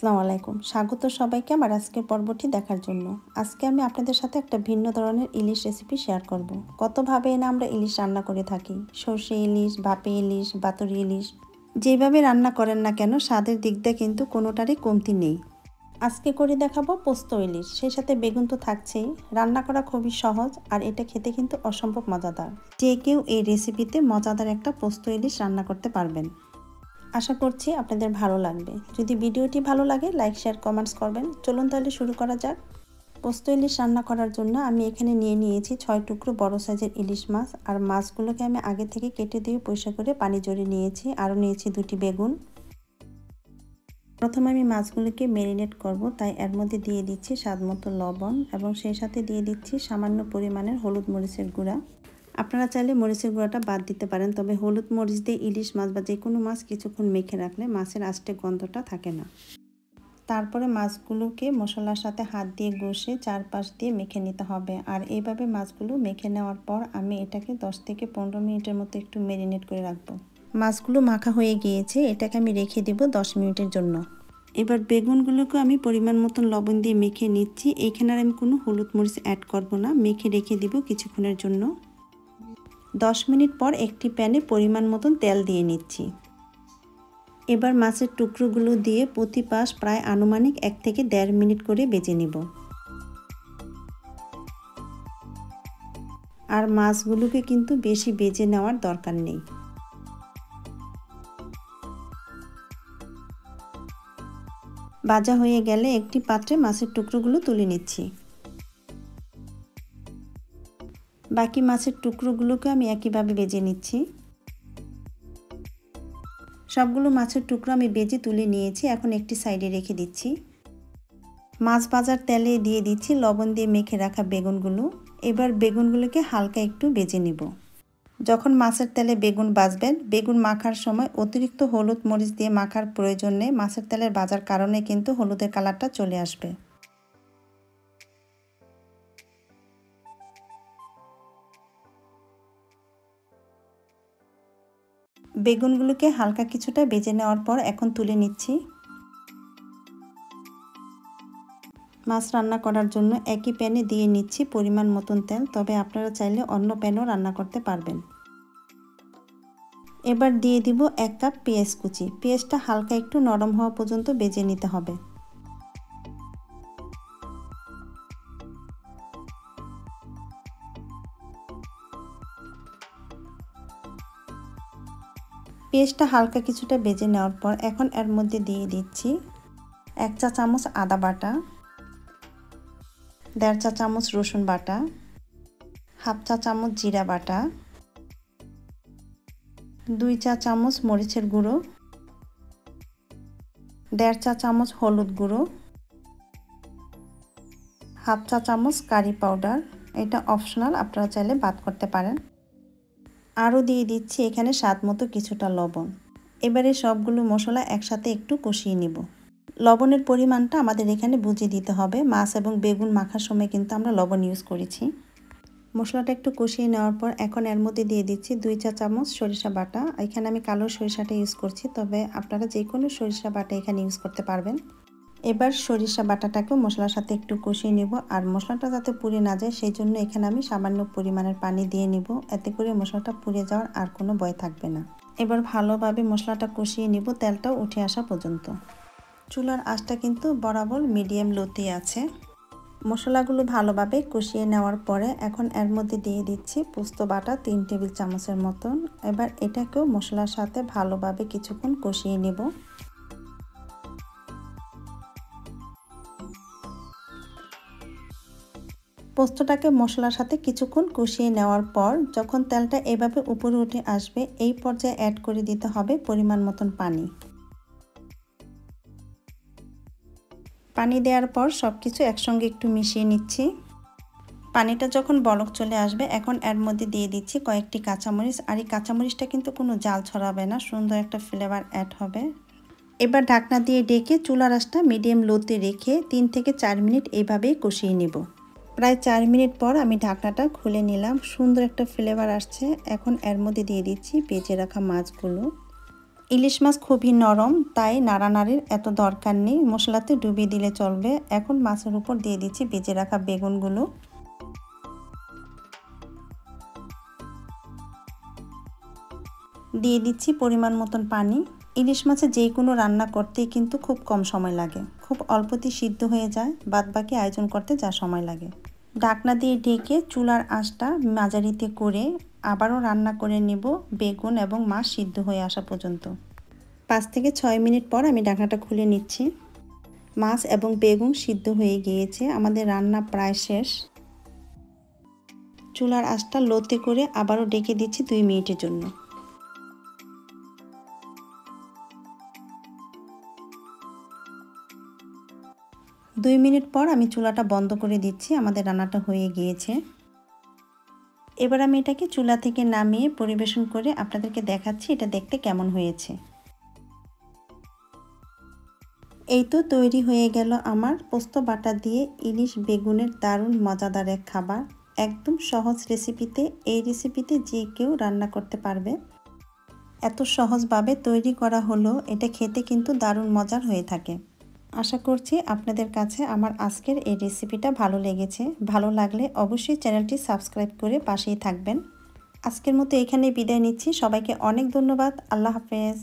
আসসালামু আলাইকুম, স্বাগত সবাইকে আমার আজকের পর্বটি দেখার জন্য। আজকে আমি আপনাদের সাথে একটা ভিন্ন ধরনের ইলিশ রেসিপি শেয়ার করব। কতভাবে না আমরা ইলিশ রান্না করে থাকি, সর্ষে ইলিশ, ভাপে ইলিশ, বাতুরি ইলিশ। যেভাবে রান্না করেন না কেন স্বাদের দিক দিয়ে কিন্তু কোনোটারই কমতি নেই। আজকে করে দেখাবো পোস্ত ইলিশ, সেই সাথে বেগুন তো থাকছেই। রান্না করা খুবই সহজ আর এটা খেতে কিন্তু অসম্ভব মজাদার। যে কেউ এই রেসিপিতে মজাদার একটা পোস্ত ইলিশ রান্না করতে পারবেন। আশা করছি আপনাদের ভালো লাগবে। যদি ভিডিওটি ভালো লাগে লাইক, শেয়ার, কমেন্টস করবেন। চলুন তাহলে শুরু করা যাক। পোস্ত ইলিশ রান্না করার জন্য আমি এখানে নিয়েছি 6 টুকরো বড় সাইজের ইলিশ মাছ। আর মাছগুলোকে আমি আগে থেকে কেটে দিয়ে পরিষ্কার করে পানি ঝরিয়ে নিয়েছি। আরও নিয়েছি 2টি বেগুন। প্রথমে আমি মাছগুলোকে ম্যারিনেট করব, তাই এর মধ্যে দিয়ে দিচ্ছি স্বাদমতো লবণ এবং সেই সাথে দিয়ে দিচ্ছি সামান্য পরিমাণের হলুদ মরিচের গুঁড়া। আপনারা চাইলে মরিচের গুঁড়াটা বাদ দিতে পারেন, তবে হলুদ মরিচ দিয়ে ইলিশ মাছ বা যে কোনো মাছ কিছুক্ষণ মেখে রাখলে মাছের আষ্টে গন্ধটা থাকে না। তারপরে মাছগুলোকে মশলার সাথে হাত দিয়ে ঘষে চারপাশ দিয়ে মেখে নিতে হবে। আর এইভাবে মাছগুলো মেখে নেওয়ার পর আমি এটাকে 10 থেকে 15 মিনিটের মতো একটু ম্যারিনেট করে রাখবো। মাছগুলো মাখা হয়ে গিয়েছে, এটাকে আমি রেখে দেব 10 মিনিটের জন্য। এবার বেগুনগুলোকে আমি পরিমাণ মতন লবণ দিয়ে মেখে নিচ্ছি। এইখানে আর আমি কোনো হলুদ মরিচ অ্যাড করব না, মেখে রেখে দিব কিছুক্ষণের জন্য। 10 মিনিট পর একটি প্যানে পরিমাণ মতন তেল দিয়ে নিচ্ছি। এবার মাছের টুকরোগুলো দিয়ে প্রতি পাশ প্রায় আনুমানিক 1 থেকে 1.5 মিনিট করে ভেজে নিব। আর মাছগুলোকে কিন্তু বেশি ভেজে নেওয়ার দরকার নেই। ভাজা হয়ে গেলে একটি পাত্রে মাছের টুকরোগুলো তুলে নিচ্ছি। বাকি মাছের টুকরোগুলোকে আমি একইভাবে ভেজে নিচ্ছি। সবগুলো মাছের টুকরো আমি ভেজে তুলে নিয়েছি, এখন একটি সাইডে রেখে দিচ্ছি। মাছ ভাজার তেলে দিয়ে দিচ্ছি লবণ দিয়ে মেখে রাখা বেগুনগুলো। এবার বেগুনগুলোকে হালকা একটু ভেজে নিব। যখন মাছের তেলে বেগুন ভাজবেন, বেগুন মাখার সময় অতিরিক্ত হলুদ মরিচ দিয়ে মাখার প্রয়োজন নেই। মাছের তেলের ভাজার কারণে কিন্তু হলুদের কালারটা চলে আসবে। বেগুনগুলোকে হালকা কিছুটা ভেজে নেওয়ার পর এখন তুলে নিচ্ছি। মাছ রান্না করার জন্য একই প্যানে দিয়ে নিচ্ছি পরিমাণ মতন তেল, তবে আপনারা চাইলে অন্য প্যানেও রান্না করতে পারবেন। এবার দিয়ে দিব 1 কাপ পেঁয়াজ কুচি। পেঁয়াজটা হালকা একটু নরম হওয়া পর্যন্ত ভেজে নিতে হবে। পেঁয়াজটা হালকা কিছুটা ভেজে নেওয়ার পর এখন এর মধ্যে দিয়ে দিচ্ছি 1 চা চামচ আদা বাটা, 1.5 চা চামচ রসুন বাটা, 1/2 চা চামচ জিরা বাটা, 2 চা চামচ মরিচের গুঁড়ো, 1.5 চা চামচ হলুদ গুঁড়ো, 1/2 চা চামচ কারি পাউডার। এটা অপশনাল, আপনারা চাইলে বাদ করতে পারেন। আরও দিয়ে দিচ্ছি এখানে স্বাদ মতো কিছুটা লবণ। এবারে সবগুলো মশলা একসাথে একটু কষিয়ে নিব। লবণের পরিমাণটা আমাদের এখানে বুঝিয়ে দিতে হবে। মাছ এবং বেগুন মাখার সময় কিন্তু আমরা লবণ ইউজ করেছি। মশলাটা একটু কষিয়ে নেওয়ার পর এখন এর মধ্যে দিয়ে দিচ্ছি 2 চা চামচ সরিষা বাটা। এখানে আমি কালো সরিষাটা ইউজ করছি, তবে আপনারা যে কোনো সরিষা বাটা এখানে ইউজ করতে পারবেন। এবার সরিষা বাটাটাকেও মশলার সাথে একটু কষিয়ে নেব। আর মশলাটা যাতে পুড়ে না যায় সেই জন্য এখানে আমি সামান্য পরিমাণের পানি দিয়ে নিব। এতে করে মশলাটা পুড়ে যাওয়ার আর কোনো ভয় থাকবে না। এবার ভালোভাবে মশলাটা কষিয়ে নিব তেলটাও উঠে আসা পর্যন্ত। চুলার আঁচটা কিন্তু বরাবর মিডিয়াম লোতেই আছে। মশলাগুলো ভালোভাবে কষিয়ে নেওয়ার পরে এখন এর মধ্যে দিয়ে দিচ্ছি পোস্ত বাটা 3 টেবিল চামচের মতন। এবার এটাকেও মশলার সাথে ভালোভাবে কিছুক্ষণ কষিয়ে নেব। পোস্তটাকে মশলার সাথে কিছুক্ষণ কষিয়ে নেওয়ার পর যখন তেলটা এভাবে উপরে উঠে আসবে, এই পর্যায়ে অ্যাড করে দিতে হবে পরিমাণ মতন পানি। পানি দেওয়ার পর সব কিছু একসঙ্গে একটু মিশিয়ে নিচ্ছি। পানিটা যখন বলক চলে আসবে এখন এর মধ্যে দিয়ে দিচ্ছি কয়েকটি কাঁচামরিচ। আর এই কাঁচামরিচটা কিন্তু কোনো জাল ছড়াবে না, সুন্দর একটা ফ্লেভার অ্যাড হবে। এবার ঢাকনা দিয়ে ডেকে চুলার আঁচটা মিডিয়াম লোতে রেখে 3 থেকে 4 মিনিট এইভাবেই কষিয়ে নিব। প্রায় 4 মিনিট পর আমি ঢাকনাটা খুলে নিলাম। সুন্দর একটা ফ্লেভার আসছে। এখন এর মধ্যে দিয়ে দিচ্ছি ভেজে রাখা মাছগুলো। ইলিশ মাছ খুবই নরম, তাই নাড়ানাড়ির এত দরকার নেই, মশলাতে ডুবিয়ে দিলে চলবে। এখন মাছের উপর দিয়ে দিচ্ছি ভেজে রাখা বেগুনগুলো। দিয়ে দিচ্ছি পরিমাণ মতন পানি। ইলিশ মাছে যে কোনো রান্না করতেই কিন্তু খুব কম সময় লাগে, খুব অল্পতেই সিদ্ধ হয়ে যায়, বাদবাকি আয়োজন করতে যা সময় লাগে। ঢাকনা দিয়ে ঢেকে চুলার আঁচটা মাঝারিতে করে আবারও রান্না করে নেব বেগুন এবং মাছ সিদ্ধ হয়ে আসা পর্যন্ত। 5 থেকে 6 মিনিট পর আমি ঢাকনাটা খুলে নিচ্ছি। মাছ এবং বেগুন সিদ্ধ হয়ে গিয়েছে, আমাদের রান্না প্রায় শেষ। চুলার আঁচটা লোতে করে আবারও ঢেকে দিচ্ছি 2 মিনিটের জন্য। 2 মিনিট পর আমি চুলাটা বন্ধ করে দিচ্ছি, আমাদের রান্নাটা হয়ে গিয়েছে। এবার আমি এটাকে চুলা থেকে নামিয়ে পরিবেশন করে আপনাদেরকে দেখাচ্ছি এটা দেখতে কেমন হয়েছে। এই তো তৈরি হয়ে গেল আমার পোস্ত বাটা দিয়ে ইলিশ বেগুনের দারুণ মজাদার এক খাবার। একদম সহজ রেসিপিতে, এই রেসিপিতে যে কেউ রান্না করতে পারবে। এত সহজভাবে তৈরি করা হলো, এটা খেতে কিন্তু দারুণ মজার হয়ে থাকে। আশা করছি আপনাদের কাছে আমার আজকের এই রেসিপিটা ভালো লেগেছে। ভালো লাগলে অবশ্যই চ্যানেলটি সাবস্ক্রাইব করে পাশেই থাকবেন। আজকের মতো এখানেই বিদায় নিচ্ছি। সবাইকে অনেক ধন্যবাদ। আল্লাহ হাফেজ।